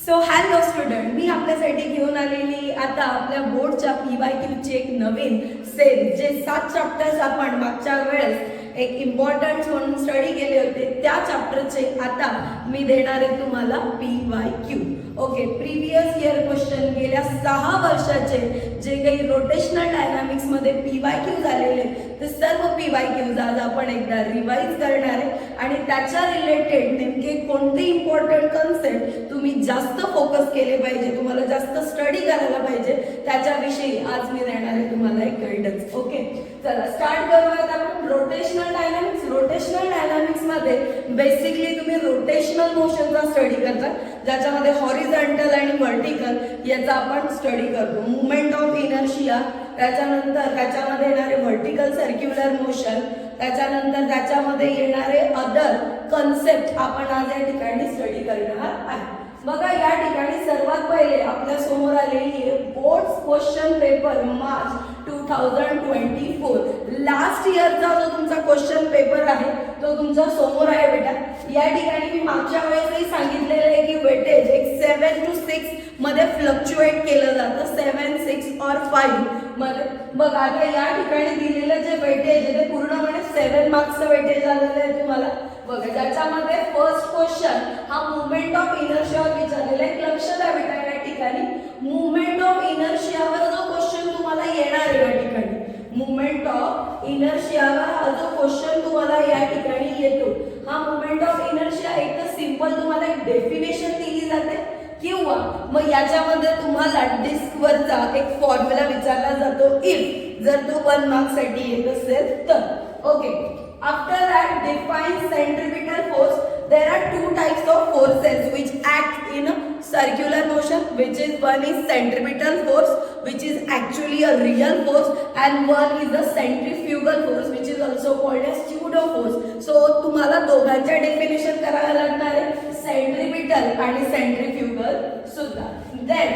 So hello student, मी आपल्यासाठी घेऊन आलेली आता आपल्या बोर्डच्या PYQची एक नवीन सेल, जे 7 चॅप्टर्स आपण मागच्या वेळेस एक इम्पॉर्टंट म्हणून स्टडी केले होते, त्या चॅप्टरचे आता मी देणार आहे तुम्हाला PYQ. Okay, previous year question गेल्या 6 वर्षाचे जे काही रोटेशनल डायनामिक्स मध्ये PYQ झालेले ते सर्व PYQs आज आपण एकदा रिवाइज करणार आहे आणि त्याच्या रिलेटेड नेमके कोणते इम्पॉर्टंट कन्सेप्ट तुम्ही जास्त फोकस केले पाहिजे, तुम्हाला जास्त स्टडी करायला पाहिजे, त्याच्याविषयी आज मी देणार आहे तुम्हाला एक गाइडन्स. ओके, चला स्टार्ट करूयात आपण रोटेशनल डायनामिक्स. रोटेशनल डायनामिक्स मध्ये बेसिकली तुम्ही रोटेशनल मोशनचा स्टडी करता, ज्याच्यामध्ये हॉरिझॉन्टल आणि व्हर्टिकल याचा आपण स्टडी करतो. मुवमेंट ऑफ इनर्शिया, त्याच्यानंतर त्याच्यामध्ये येणारे व्हर्टिकल सर्क्युलर मोशन, त्याच्यानंतर त्याच्यामध्ये येणारे अदर कन्सेप्ट आपण आज या ठिकाणी स्टडी करणार आहे. बघा, या ठिकाणी सर्वात पहिले आपल्या समोर आलेली आहे board question paper March 2024. Last इयरचा जो तुमचा क्वेश्चन पेपर आहे तो तुमच्या समोर आहे बेटा. या ठिकाणी मी मागच्या वेळेसही सांगितलेलं आहे की वेटेज एक 7 to 6 मध्ये फ्लक्च्युएट केलं जातं, 7, 6 और 5 मध्ये. बघ, आता या ठिकाणी दिलेलं जे वेटेज आहे ते पूर्णपणे 7 मार्क्सचं वेटेज आलेलं आहे तुम्हाला. बघा, ज्याच्यामध्ये फर्स्ट क्वेश्चन हा मुवमेंट ऑफ इनर्शियावर विचारलेला आहे. लक्ष द्या बेटा, या ठिकाणी मुवमेंट ऑफ इनर्शियावर जो क्वेश्चन तुम्हाला येणार आहे या ठिकाणी, मुवमेंट ऑफ इनर्शियावर हा जो क्वेश्चन तुम्हाला या ठिकाणी येतो, हा मुवमेंट ऑफ इनर्शिया एक तर सिंपल तुम्हाला एक डेफिनेशन दिली जाते किंवा मग याच्यामध्ये तुम्हाला डिस्कवरचा एक फॉर्म्युला विचारला जातो इफ जर तो 1 मार्क्स साठी येत असेल तर. Okay, after that define centripetal force. There are 2 types of forces which act in a circular motion, which is one is centripetal force, which is actually a real force, and one is the centrifugal force, which is also called as pseudo force. So तुम्हाला दोघांच्या definition करायला लागणार आहे, centripetal आणि centrifugal सुद्धा. Then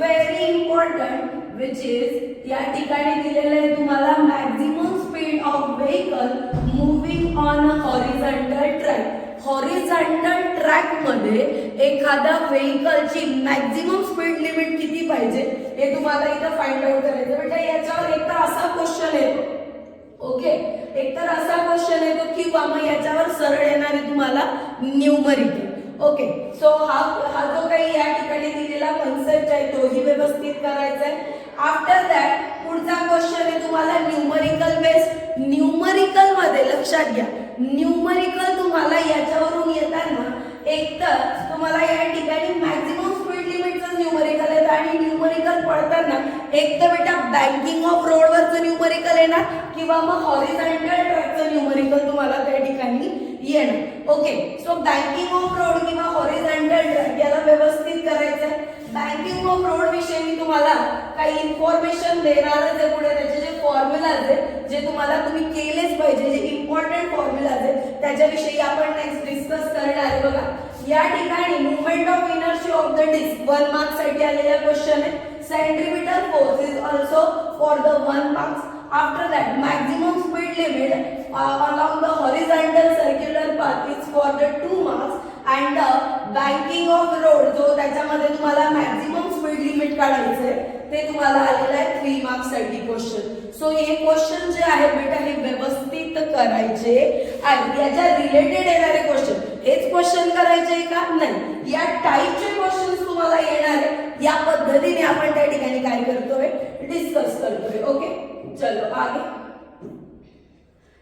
very important which is या ठिकाणी दिलेलं आहे तुम्हाला maximum speed of vehicle moving on a horizontal track. Horizontal track मध्ये एखाद्या व्हेइकलची मॅक्सिमम स्पीड लिमिट किती पाहिजे हे तुम्हाला इथं फाइंड आउट करायचं. बेटा, याच्यावर एक तर असा क्वेश्चन येतो, ओके, एक तर असा क्वेश्चन येतो किंवा मग याच्यावर सरळ येणारे तुम्हाला न्यूमरिकल. ओके, सो हा जो काही या ठिकाणी दिलेला कन्सेप्ट आहे तोही व्यवस्थित करायचा आहे. आफ्टर दॅट पुढचा क्वेश्चन आहे तुम्हाला न्यूमरिकल बेस्ड. न्यूमरिकल मध्ये लक्षात घ्या, न्यूमरिकल तुम्हाला याच्यावरून येताना एक तर तुम्हाला या ठिकाणी मॅक्सिमम स्पीड लिमिटचं न्यूमरिकल येतं आणि न्यूमरिकल पडताना एक तर बेटा बँकिंग ऑफ रोडवरचं न्यूमरिकल येणार किंवा मग हॉरिझॉन्टल ट्रॅकचं न्यूमरिकल तुम्हाला त्या ठिकाणी येणार. Okay, so banking of road किंवा हॉरिझॉन्टल ट्रॅक याला व्यवस्थित करायचं आहे. बँकिंग ऑफ रोड विषयी मी तुम्हाला काही इन्फॉर्मेशन देणारच आहे पुढे. त्याचे जे फॉर्म्युलाज आहेत जे तुम्ही केलेच पाहिजे, जे इम्पॉर्टंट फॉर्म्युलाज आहेत त्याच्याविषयी आपण नेक्स्ट डिस्कस करणार आहे. बघा, या ठिकाणी movement of inertia of the disc 1 marks साठी आलेला क्वेश्चन आहे. Centripetal force is also for the 1 marks. After that, maximum speed limit along the horizontal circular path is for the 2 marks, and banking of road जो त्याच्यामध्ये तुम्हाला maximum speed limit काढायचंय ते तुम्हाला आलेलं आहे 3 मार्क्स साठी क्वेश्चन. सो हे क्वेश्चन जे आहे बेटा हे व्यवस्थित करायचे आणि याच्या रिलेटेड येणारे क्वेश्चन हेच क्वेश्चन करायचे का नाही, या टाईपचे क्वेश्चन तुम्हाला येणार आहे. या पद्धतीने आपण त्या ठिकाणी काय करतोय, डिस्कस करतोय. ओके, चलो आगे.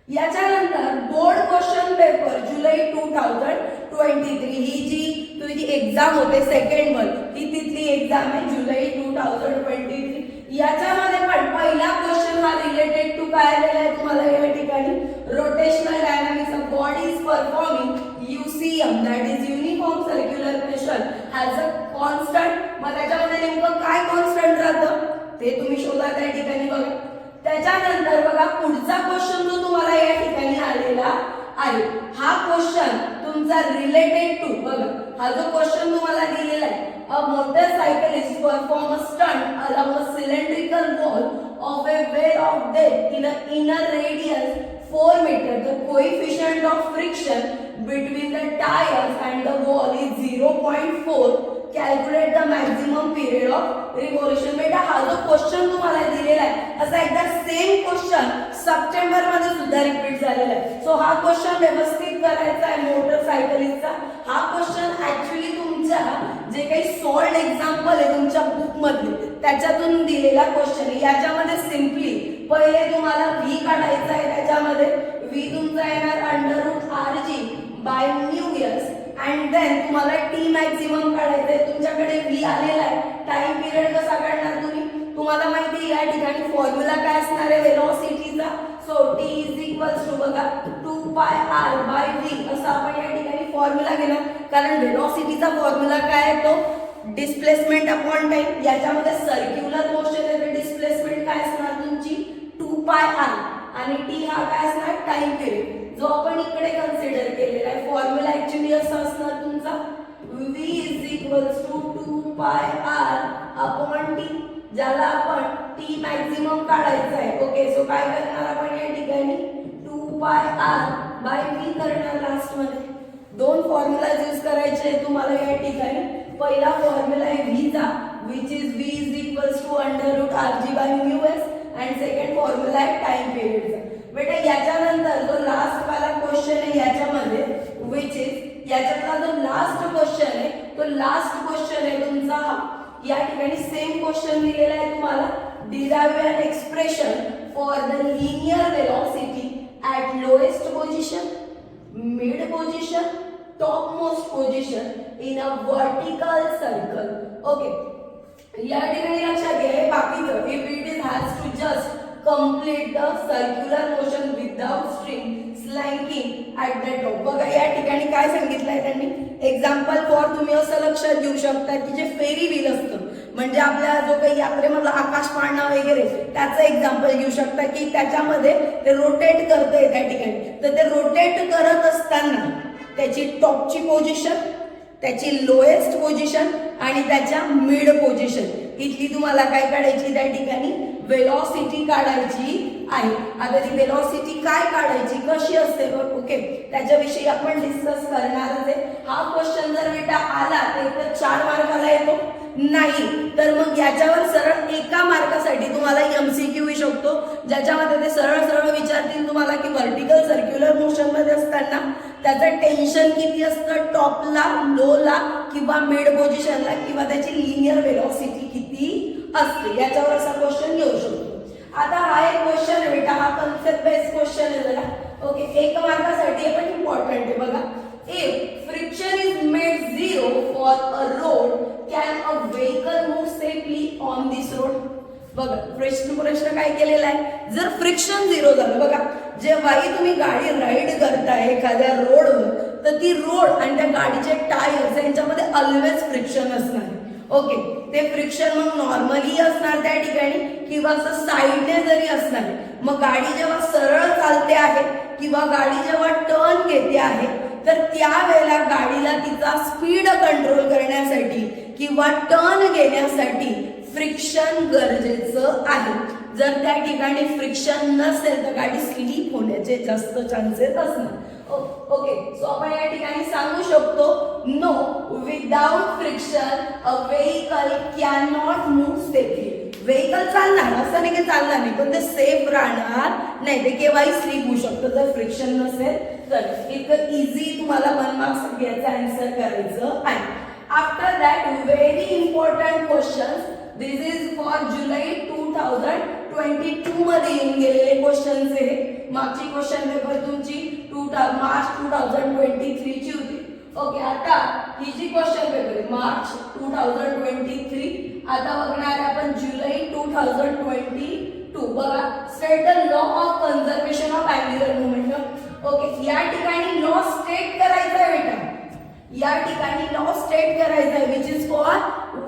याच्यानंतर बोर्ड क्वेश्चन पेपर जुलै 2023 ही जी तुझी एक्झाम होते सेकंड वन, ही तिथली एक्झाम आहे जुलै 2023. याच्यामध्ये पण पहिला क्वेश्चन हा रिलेटेड टू काय आलेला आहे तुम्हाला या ठिकाणी, rotational dynamics of body is performing UCM, that is uniform circular motion has a constant. मग त्याच्यामध्ये नेमकं काय कॉन्स्टंट राहतं ते तुम्ही शोधा त्या ठिकाणी. बघा, त्याच्यानंतर बघा पुढचा क्वेश्चन जो तुम्हाला या ठिकाणी आलेला आहे, हा क्वेश्चन तुमचा रिलेटेड टू, बघा हा जो क्वेश्चन तुम्हाला दिलेला आहे, a motorcyclist perform a stunt along a cylindrical wall of a well of depth in an inner radius 4 meter. The coefficient of friction between the tires and the wall is 0.4. Calculate period of revolution. बेटा हा जो question तुम्हाला दिलेला आहे असा एकदा same question September मध्ये सुद्धा रिपीट झालेला आहे. सो हा क्वेश्चन व्यवस्थित करायचा आहे मोटरसायकलिस्टचा. हा क्वेश्चन ऍक्च्युली तुमच्या जे काही सॉल्ड एक्झाम्पल आहे तुमच्या बुक मध्ये त्याच्यातून दिलेला क्वेश्चन आहे. याच्यामध्ये सिम्पली पहिले तुम्हाला व्ही काढायचा आहे. त्याच्यामध्ये व्ही तुमचा येणार √RG by mu s and then तुम्हाला टी मॅक्सिमम काढायचं आहे. तुमच्याकडे व्ही आलेला आहे. टाइम पिरियड कसा काढणार तुम्ही? तुम्हाला माहिती आहे या ठिकाणी फॉर्म्युला काय असणार आहे वेलोसिटीचा. So T is equals to बघा 2πr बाय व्ही असा आपण या ठिकाणी फॉर्म्युला घेणार. कारण वेलोसिटीचा फॉर्म्युला काय आहे तो डिस्प्लेसमेंट अपॉन टाइम. याच्यामध्ये सर्क्युलर मोशन आहे तर डिस्प्लेसमेंट काय असणार तुमची 2πr आणि टी हा काय असणार टाइम पिरियड जो आपण इकडे कन्सिडर केलेला आहे. फॉर्म्युला ऍक्च्युली असा असणार तुमचा v is equals to 2πr upon t ज्याला आपण टी मॅक्सिमम काढायचा आहे. ओके सो काय करणार आपण या ठिकाणी 2πr बाय v करणार. लास्ट मध्ये दोन फॉर्म्युला यूज करायचे तुम्हाला या ठिकाणी. पहिला फॉर्म्युला आहे v चा which is v is equals to √RG by mu s and second formula आहे टाइम पिरियडचा. बेटा याच्यानंतर जो लास्ट वाला क्वेश्चन आहे याच्यामध्ये which is याच्यातला जो लास्ट क्वेश्चन आहे तो लास्ट क्वेश्चन आहे तुमचा हा. या ठिकाणी सेम क्वेश्चन दिलेला आहे तुम्हाला. derive an expression for the linear velocity at lowest position, mid position, topmost position in a vertical circle. Okay. या ठिकाणी लक्षात घ्या हे बाकीचं if it is has to just complete the circular motion without string slanking at the top. बघा या ठिकाणी काय सांगितलंय त्यांनी एक्झाम्पल फॉर तुम्ही असं लक्षात घेऊ शकता की जे फेरी व्हील असतं म्हणजे आपल्या जो काही यात्रेमधला आकाश पाळणा वगैरे त्याचं एक्झाम्पल घेऊ शकता की त्याच्यामध्ये ते रोटेट करतंय त्या ठिकाणी. तर ते रोटेट करत असताना त्याची टॉपची पोझिशन, त्याची लोएस्ट पोझिशन आणि त्याच्या मिड पोझिशन इथली तुम्हाला काय काढायची त्या ठिकाणी वेलॉसिटी काढायची आहे. आता ती वेलॉसिटी काय काढायची कशी असते ओके त्याच्याविषयी आपण डिस्कस करणारच आहे. हा क्वेश्चन जर बेटा आला तर 4 मार्काला येतो नाही तर मग याच्यावर सरळ एका मार्कासाठी तुम्हाला MCQ येऊ शकतो ज्याच्यामध्ये ते सरळ सरळ विचारतील तुम्हाला की व्हर्टिकल सर्क्युलर मोशन मध्ये असताना त्याचं टेन्शन किती असतं टॉपला, लोला किंवा मिड पोझिशनला किंवा त्याची लिनियर वेलॉसिटी किती असते याच्यावर असा क्वेश्चन येऊ शकतो. आता हा एक क्वेश्चन आहे बेटा हा कन्सेप्ट बेस्ड क्वेश्चन आहे जरा ओके 1 मार्कासाठी पण इम्पॉर्टंट आहे बघा. If friction is made 0 for a road, can a vehicle move safely on this road? बघा प्रश्न काय केलेला आहे जर फ्रिक्शन 0 झालं बघा जेव्हाही तुम्ही गाडी राईड करताय एखाद्या रोडवर तर ती रोड आणि त्या गाडीचे टायर्स यांच्यामध्ये ऑलवेज फ्रिक्शन असणार. ओके ते फ्रिक्शन मग नॉर्मली असणार त्या ठिकाणी किंवा असं साईडने जरी असणार. मग गाडी जेव्हा सरळ चालते आहे किंवा गाडी जेव्हा टर्न घेते आहे तर त्यावेळेला गाडीला तिचा स्पीड कंट्रोल करण्यासाठी किंवा टर्न घेण्यासाठी फ्रिक्शन गरजेचं आहे. जर त्या ठिकाणी फ्रिक्शन नसेल तर गाडी स्लिप होण्याचे जास्त चान्सेस असणार. ओके सो आपण या ठिकाणी सांगू शकतो no without friction a vehicle can not move safely. Vehicle चालणार असं नाही की चालणार नाही पण ते सेफ राहणार नाही ते केव्हाही स्लिप होऊ शकतं जर फ्रिक्शन नसेल तर. इतकं इझी तुम्हाला 1 मार्क्स याचा आन्सर करायचं आहे. After that very important questions this is for July 2022 मध्ये येऊन गेलेले क्वेश्चन्स आहे. मागची क्वेश्चन पेपर तुमची मार्च 2023 ची होती. ओके आता ही जी क्वेश्चन पेपर आहे मार्च 2023 आता बघणार आपण जुलै 2022. बघा state the law of conservation of angular momentum. Okay या ठिकाणी लॉ स्टेट करायचा आहे बेटा या ठिकाणी लॉ स्टेट करायचा आहे विच इज फॉर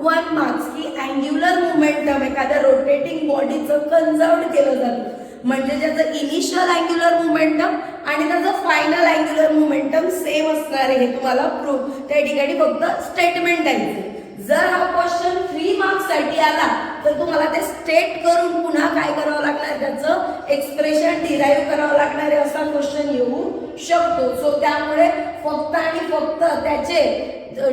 1 मार्क्स की अँग्युलर मोमेंटम एखाद्या रोटेटिंग बॉडीचं कन्झर्व केलं जातं म्हणजे ज्याचं इनिशियल अँग्युलर मोमेंटम आणि त्याचं फायनल अँग्युलर मोमेंटम सेम असणार आहे हे तुम्हाला प्रूफ त्या ठिकाणी फक्त स्टेटमेंट आहे. जर हा क्वेश्चन 3 मार्क्स साठी आला तर तुम्हाला ते स्टेट करून पुन्हा काय करावं लागणार, त्याचं एक्सप्रेशन डिराईव्ह करावं लागणार आहे, असा क्वेश्चन येऊ शकतो. सो त्यामुळे फक्त आणि फक्त त्याचे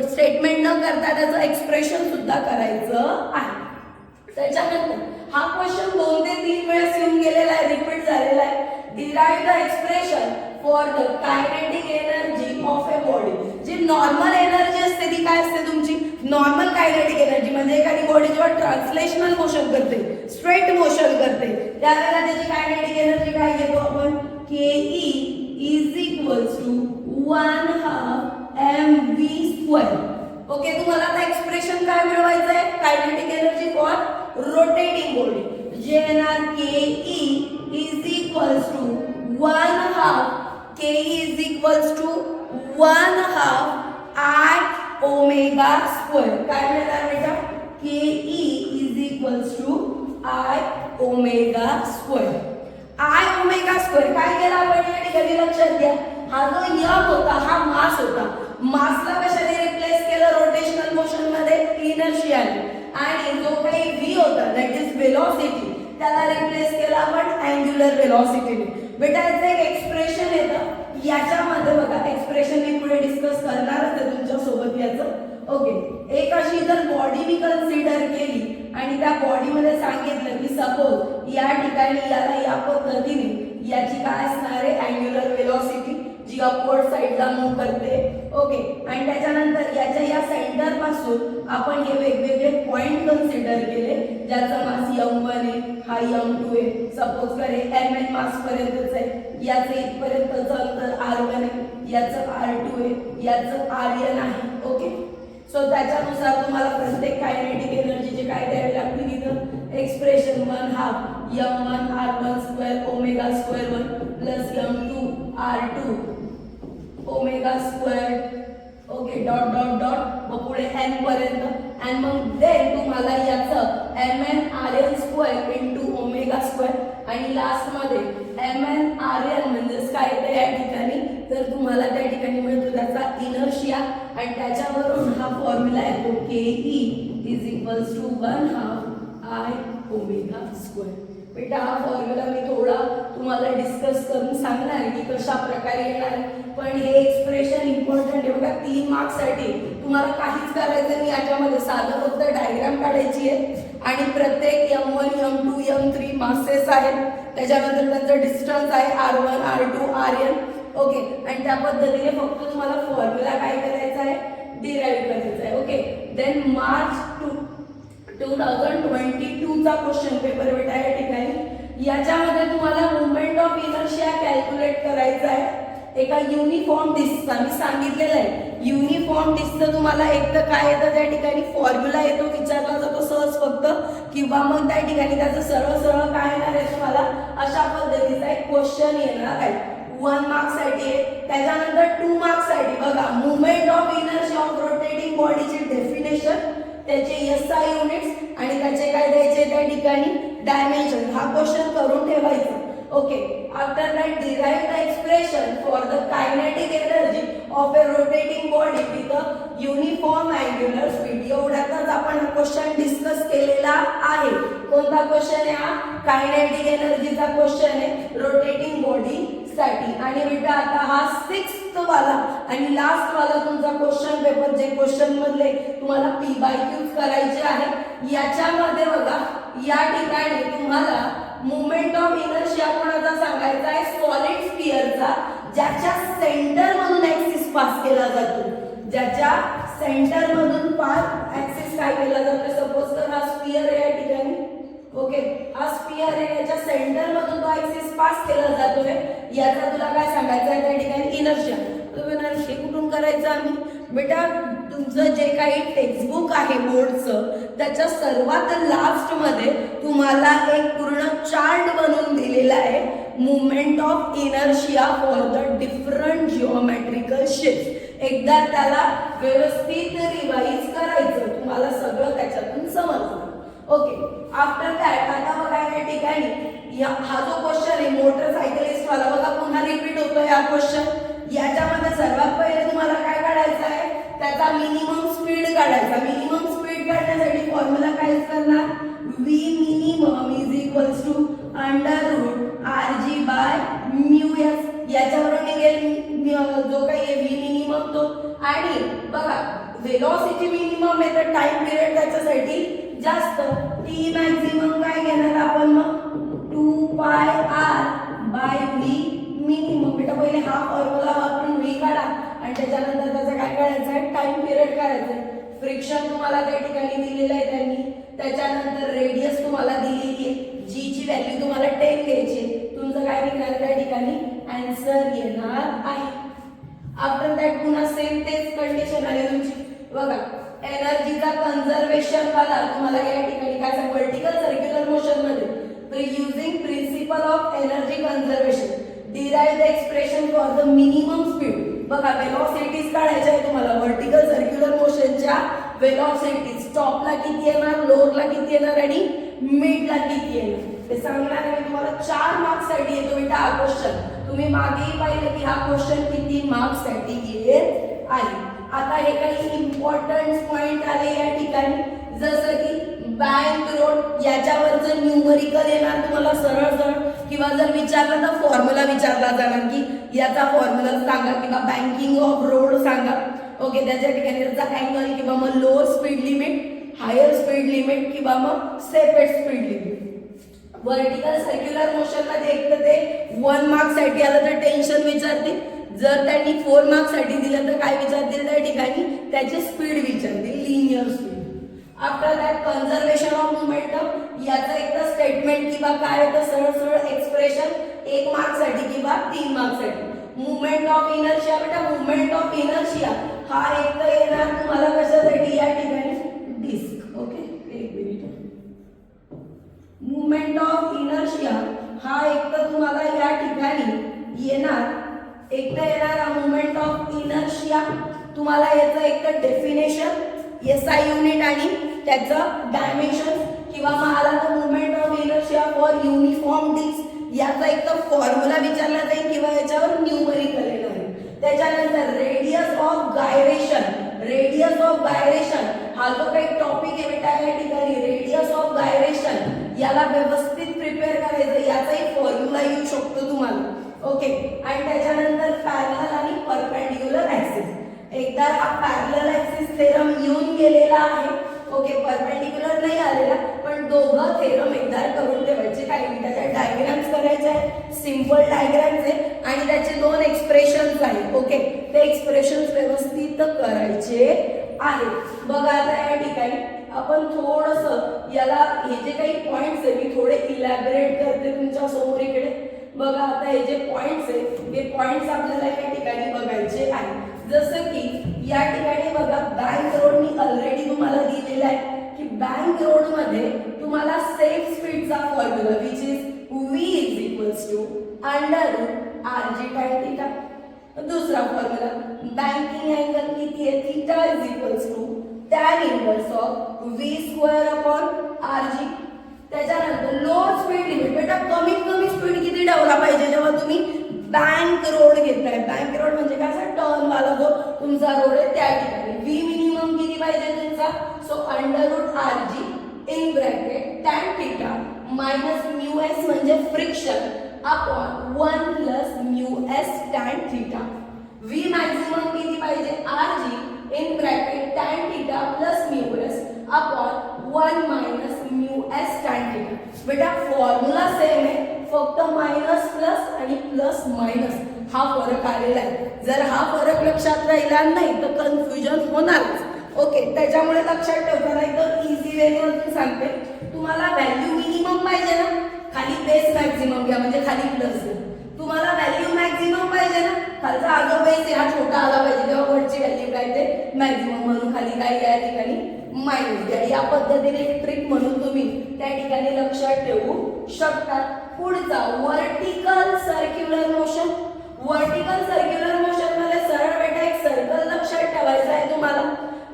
स्टेटमेंट न करता त्याचं एक्सप्रेशन सुद्धा करायचं आहे. त्याच्यानंतर हा क्वेश्चन 2 ते 3 वेळेस येऊन गेलेला आहे, रिपीट झालेला आहे. Derive the expression for the kinetic energy of a body. जी नॉर्मल एनर्जी असते ती काय असते तुमची, नॉर्मल कायनेटिक एनर्जी म्हणजे एखादी बॉडी जेव्हा ट्रान्सलेशनल मोशन करते, स्ट्रेट मोशन करते, त्यावेळेला त्याची कायनेटिक एनर्जी काय घेतो आपण, ke is equals to 1/2 mv². Okay, तुम्हाला आता एक्सप्रेशन काय मिळवायचं आहे, kinetic energy for rotating body. जे येणार ke is equals to 1/2 ke is equals to 1/2 I ω². काय मिळणार बेटा, ke is equals to I ω². I ω² काय केलं आपण या ठिकाणी लक्षात घ्या. हा जो यम होता हा मास होता, मासला कशाने रिप्लेस केलं रोटेशनल मोशन मध्ये, इनर्शियाने. आणि जो काही v होता दॅट इज वेलोसिटी, त्याला रिप्लेस केला आपण अँग्युलर वेलोसिटीने. बेटा याचं एक एक्सप्रेशन येतं, याच्यामध्ये बघा एक्सप्रेशन मी पुढे डिस्कस करणारच आहे तुमच्या सोबत याचं. ओके, एक अशी जर बॉडी मी कन्सिडर केली आणि त्या बॉडीमध्ये सांगितलं की सपोज या ठिकाणी याला या पद्धतीने याची काय असणार आहे, अँग्युलर वेलोसिटी जी अपवर्ड साइडला मूव करते. ओके, आणि त्याच्यानंतर याच्या या सेंटर पासून आपण हे वेगवेगळे पॉइंट कन्सिडर केले, ज्याचा मास m1 आहे, हा m2 आहे. सपोज करे mn मास पर्यंतच आहे, याचं इथपर्यंतचं अंतर r1 आहे, याचं r2 आहे, याचं rn आहे. ओके, सो त्याच्यानुसार तुम्हाला प्रत्येक कायनेटिक एनर्जीचे काय द्यावे लागतील, इथं expression 1/2 m1 r1² ω²1 plus m2 r2 ω². Okay, dot dot dot मग पुढे n पर्यंत, आणि मग देन तुम्हाला याचं mn rn² इंटू ω², आणि लास्ट मध्ये mn rn म्हणजेच काय येतं या ठिकाणी, तर तुम्हाला त्या ठिकाणी मिळतो त्याचा इनर्शिया. आणि त्याच्यावरून हा फॉर्म्युला येतो ke is equals to 1/2 I ω². बेटा हा फॉर्म्युला मी थोडा तुम्हाला डिस्कस करून सांगणार आहे की कशा प्रकारे येणार आहे, पण हे एक्सप्रेशन इम्पॉर्टंट आहे. बघा 3 मार्क्स साठी तुम्हाला काहीच करायचं नाही, याच्यामध्ये साधं फक्त डायग्राम काढायची आहे आणि प्रत्येक m1 m2 m3 मासेस आहेत, त्याच्यानंतर त्यांचं डिस्टन्स आहे r1 r2 rn. ओके, आणि त्या पद्धतीने फक्त तुम्हाला फॉर्म्युला काय करायचा आहे, डिराइव्ह करायचा आहे. ओके, देन मार्च 2022 चा क्वेश्चन पेपर बेटा या ठिकाणी, याच्यामध्ये तुम्हाला मुवमेंट ऑफ इनर्शिया कॅल्क्युलेट करायचा आहे एका युनिफॉर्म डिस्कचा. मी सांगितलेलं आहे युनिफॉर्म डिस्कचं तुम्हाला एक तर काय येतं त्या ठिकाणी फॉर्म्युला येतो, विचारला जातो सहज फक्त, किंवा मग त्या ठिकाणी त्याचं सरळ सरळ काय येणार आहे तुम्हाला अशा पद्धतीचा एक क्वेश्चन येणार आहे. 1 मार्क्स साठी आहे. त्याच्यानंतर 2 मार्क्स साठी बघा movement of inertia of rotating बॉडीची डेफिनेशन, त्याचे SI युनिट्स आणि त्याचे काय द्यायचे त्या ठिकाणी डायमेन्शन. हा क्वेश्चन करून ठेवायचा. Okay, after that derive the expression for the kinetic energy of A rotating body with a uniform angular speed. एवढ्यातच आपण हा क्वेश्चन डिस्कस केलेला आहे. कोणता क्वेश्चन आहे हा, कायनेटिक एनर्जीचा क्वेश्चन आहे रोटेटिंग बॉडी साठी. आणि बेटा आता हा 6th वाला आणि लास्ट वाला तुमचा क्वेश्चन पेपर, जे क्वेश्चन मधले तुम्हाला p/q करायचे आहे, याच्यामध्ये बघा या ठिकाणी तुम्हाला मुवमेंट ऑफ इनर्शिया कोणाचा सांगायचा आहे, सॉलिड स्फिअरचा, ज्याच्या सेंटर मधून ऍक्सिस पास केला जातो, ज्याच्या सेंटर मधून ऍक्सिस काय केला जातो. सपोज तर हा स्फिअर आहे या ठिकाणी. ओके, हा स्फिअर आहे, याच्या सेंटर मधून तो ऍक्सिस पास केला जातोय, याचा तुला काय सांगायचं आहे त्या ठिकाणी इनर्शिया. हे कुठून करायचं आम्ही बेटा, तुमचं जे काही टेक्स्टबुक आहे बोर्डचं त्याच्या सर्वात लास्ट मध्ये तुम्हाला एक पूर्ण चार्ट बनवून दिलेला आहे, movement of inertia for the different geometrical shapes. एकदा त्याला व्यवस्थित रिवाइज करायचं, तुम्हाला सगळं त्याच्यातून समजलं. ओके, आफ्टर दॅट आता बघा या ठिकाणी हा जो क्वेश्चन आहे मोटरसायकलिस्ट वाला, बघा पुन्हा रिपीट होतोय हा क्वेश्चन. याच्यामध्ये सर्वात पहिले तुम्हाला काय काढायचं आहे, त्याचा मिनिमम स्पीड काढायचा. मिनिमम स्पीड फॉर्म्युला काय यूज करणार, v minimum is equals to under root R g by mu s. याच्यावरून निघेल जो काही आहे व्ही मिनिमम तो. आणि बघा वेलोसिटी मिनिमम आहे तर टाइम पिरियड त्याच्यासाठी जास्त. टी मॅक्झिमम काय घेणार आपण मग 2 पाय आर बाय व्ही मिनिमम. बेटा पहिले हा फॉर्म्युला वापरून व्ही काढा आणि त्याच्यानंतर त्याचा काय काढायचा आहे, टाइम पिरियड काढायचा आहे. फ्रिक्शन तुम्हाला त्या ठिकाणी दिलेलं आहे त्यांनी. त्याच्यानंतर रेडियस तुम्हाला दिलेली आहे, जी ची व्हॅल्यू तुम्हाला 10 घ्यायची आहे. तुमचं काय निघणार त्या ठिकाणी, आन्सर येणार आहे. आफ्टर दॅट पुन्हा सेम तेच कंडिशन आली तुमची. बघा एनर्जीचा कन्झर्वेशन वाला तुम्हाला या ठिकाणी काय सांग, वर्टिकल सर्क्युलर मोशन मध्ये using principle of energy conservation derive the expression for the minimum speed. बघा वेलोसिटीज काढायच्या आहे तुम्हाला. वर्टिकल सर्क्युलर मोशनच्या वेलोसिटीज टॉपला किती येणार, लोअरला किती येणार आणि मिडला किती येणार ते सांगणार आहे तुम्हाला. 4 मार्क्स साठी येतो बेटा हा क्वेश्चन. तुम्ही मागेही पाहिलं की हा क्वेश्चन किती मार्क्स साठी येत आहे. आता हे काही इम्पॉर्टंट पॉइंट आले या ठिकाणी, जसं की बँक रोड याच्यावरचं न्यूमरिकल येणार तुम्हाला सरळ सरळ, किंवा जर विचारलं तर फॉर्म्युला विचारला जाणार की याचा फॉर्म्युला सांगा किंवा बँकिंग ऑफ रोड सांगा. ओके, त्याच्या ठिकाणी त्याचा अँगल किंवा मग lower speed limit, higher speed limit किंवा मग safest speed limit. Vertical circular motion मध्ये एक तर ते 1 मार्क्स साठी आलं तर टेन्शन विचारते. जर त्यांनी 4 मार्क्स साठी दिलं तर काय विचारतील त्या ठिकाणी, त्याची स्पीड विचारतील, linear speed. After that conservation of momentum, याचं एक तर स्टेटमेंट किंवा काय तर सरळ सरळ एक्सप्रेशन 1 मार्क्स साठी किंवा 3 मार्क्स साठी. मुवमेंट ऑफ इनर्शिया, बेटा मुवमेंट ऑफ इनर्शिया हा एक तर येणार तुम्हाला कशासाठी या ठिकाणी, डिस्क. ओके, एक मिनिट. मुवमेंट ऑफ इनर्शिया हा एक तर तुम्हाला या ठिकाणी येणार, एक तर येणार मुवमेंट ऑफ इनर्शिया. तुम्हाला याचं एक तर डेफिनेशन SI युनिट आणि त्याचं डायमेन्शन, किंवा मग आला तर movement of inertia for uniform disc याचा एक तर फॉर्म्युला विचारला जाईल किंवा याच्यावर न्यूमरिकल येणार आहे. त्याच्यानंतर radius of gyration, radius of gyration हा जो काही टॉपिक आहे बेटा या ठिकाणी, रेडियस ऑफ गायरेशन याला व्यवस्थित प्रिपेअर करायचं, याचाही फॉर्म्युला येऊ शकतो तुम्हाला. ओके, आणि त्याच्यानंतर पॅरलल आणि परपेंडिक्युलर ऍक्सिस. एकदा हा पॅरलल ऍक्सिस थेरम येऊन गेलेला आहे. ओके, परपेंडिक्युलर नाही आलेला, पण दोघं थेरम एकदा करून ठेवायचे. काही मिनिटाच्या डायग्राम्स करायचे आहे, सिंपल डायग्राम्स आहे आणि त्याचे 2 एक्सप्रेशन्स आहेत. ओके, ते एक्सप्रेशन्स व्यवस्थित करायचे आहेत. बघा आता या ठिकाणी आपण थोडंसं याला हे जे काही पॉइंट्स आहे मी थोडे इलॅबोरेट करते तुमच्या समोर इकडे. बघा आता हे जे पॉइंट्स आहेत हे पॉइंट्स आपल्याला या ठिकाणी बघायचे आहेत. जसं की या ठिकाणी बघा बँक रोड मी ऑलरेडी तुम्हाला दिलेला आहे की बँक रोड मध्ये तुम्हाला सेफ स्पीडचा formula which is v is equals to under root R G tan theta. दुसरा फॉर्म्युला बँकिंग अँगल किती आहे, theta is equals to tan inverse of v square upon R G. त्याच्यानंतर lower speed limit, बेटा कमीत कमी speed किती ठेवला पाहिजे जेव्हा तुम्ही बँक रोड घेताय. बँक रोड म्हणजे काय, असा टर्न वाला जो तुमचा रोड आहे त्या ठिकाणी व्ही मिनिमम किती पाहिजे तुमचा, so under root R G in bracket tan theta minus mu S म्हणजे friction upon 1 plus mu S tan theta. V maximum किती पाहिजे, R G in bracket tan theta plus mu S upon 1 minus mu S tan theta. बेटा formula same आहे, फक्त minus plus आणि plus minus हा फरक आलेला आहे. जर हा फरक लक्षात राहिला नाही तर कन्फ्युजन होणारच. ओके, त्याच्यामुळे लक्षात ठेवताना एकदम इझी वे मध्ये सांगते. तुम्हाला व्हॅल्यू मिनिमम पाहिजे ना, खाली बेस मॅक्झिमम घ्या म्हणजे खाली प्लस घ्या. तुम्हाला व्हॅल्यू मॅक्झिमम पाहिजे ना, खालचा हा जो बेस आहे हा छोटा आला पाहिजे, तेव्हा वरची व्हॅल्यू काय ते मॅक्झिमम म्हणून खाली काय या ठिकाणी मायनस घ्या. या पद्धतीने एक ट्रिक म्हणून तुम्ही त्या ठिकाणी लक्षात ठेवू शकता. पुढचा vertical circular motion. Vertical circular motion मध्ये सरळ बेटा एक सर्कल लक्षात ठेवायचा आहे तुम्हाला.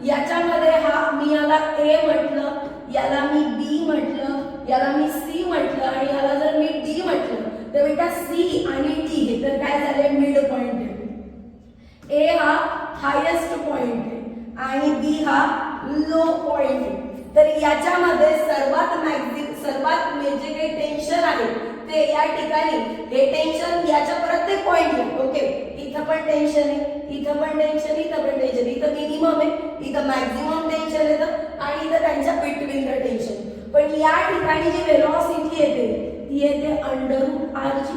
याच्यामध्ये हा मी याला ए म्हटलं, याला मी बी म्हटलं, याला मी सी म्हटलं आणि याला जर मी डी म्हटलं तर बेटा सी आणि डी हे तर काय झाले मिड पॉइंट आहे. ए हा हायेस्ट पॉइंट आहे आणि बी हा लो पॉइंट आहे. तर याच्यामध्ये सर्वात जे काही टेन्शन आहे ते या ठिकाणी हे टेन्शन याच्या प्रत्येक पॉइंटला, ओके, इथं पण टेन्शन आहे, इथं पण टेन्शन, इथं पण टेन्शन, इथं मिनिमम आहे, इथं मॅक्झिमम टेन्शन येतं आणि इथं त्यांच्या बिटवीन द टेन्शन. पण या ठिकाणी जी वेलॉसिटी येते ती येते √rg.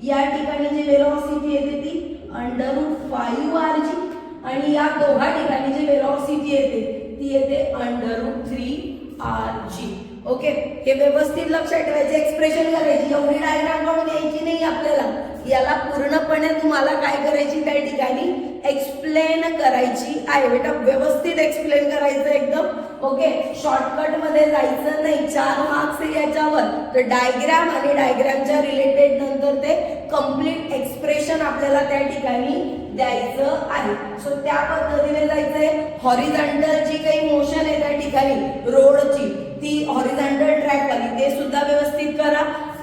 या ठिकाणी जी वेलॉसिटी येते ती √5rg आणि या दोघा ठिकाणी जी वेलॉसिटी येते ती येते √3rg. ओके, हे व्यवस्थित लक्षात ठेवायचे, एक्सप्रेशन करायची, एवढी डायग्राम काढून द्यायची नाही आपल्याला. याला पूर्णपणे तुम्हाला काय करायची त्या ठिकाणी एक्सप्लेन करायची आहे बेटा, व्यवस्थित एक्सप्लेन करायचं एकदम. ओके, शॉर्टकट मध्ये जायचं नाही. 4 मार्क्स आहे याच्यावर, तर डायग्राम आणि डायग्रामच्या रिलेटेड नंतर ते कम्प्लीट एक्सप्रेशन आपल्याला त्या ठिकाणी द्यायचं आहे. सो त्या पद्धतीने जायचंय. हॉरिझॉन्टल जी काही मोशन आहे त्या ठिकाणी रोडची, ती हॉरिझॉन्टल ट्रॅक वाली, ते सुद्धा व्यवस्थित करा.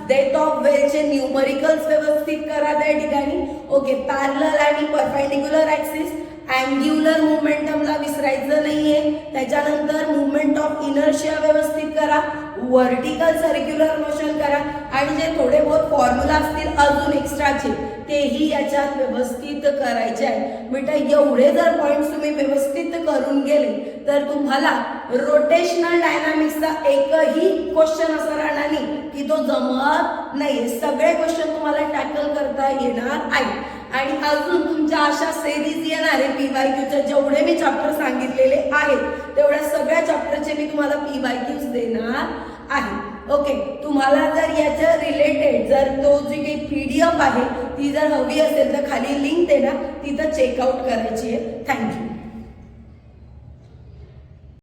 डेथ ऑफ वेलचे न्यूमरिकल्स व्यवस्थित करा त्या ठिकाणी. ओके, पॅरलल आणि परपेंडिक्युलर ऍक्सिस, अँग्युलर मोमेंटमला विसरायचं नाहीये. त्याच्यानंतर मुवमेंट ऑफ इनर्शिया व्यवस्थित करा, व्हर्टिकल सर्क्युलर मोशन करा आणि जे थोडे बहुत फॉर्म्युला असतील अजून एक्स्ट्राचे तेही याच्यात व्यवस्थित करायचे आहे बेटा. एवढे जर पॉइंट्स तुम्ही व्यवस्थित करून गेले तर तुम्हाला रोटेशनल डायनामिक्सचा एकही क्वेश्चन असा राहणार नाही की तो जमत नाही. सगळे क्वेश्चन तुम्हाला टॅकल करता येणार आहे. आणि अजून तुमच्या अशा सिरीज येणार आहे PYQच्या, जेवढे मी चॅप्टर सांगितलेले आहेत तेवढ्या सगळ्या चॅप्टरचे मी तुम्हाला PYQs देणार आहे. ओके, तुम्हाला जर याच्या रिलेटेड जर तो जी काही PDF आहे ती जर हवी असेल तर खाली लिंक देणार, तिथं चेकआउट करायची आहे. थँक्यू.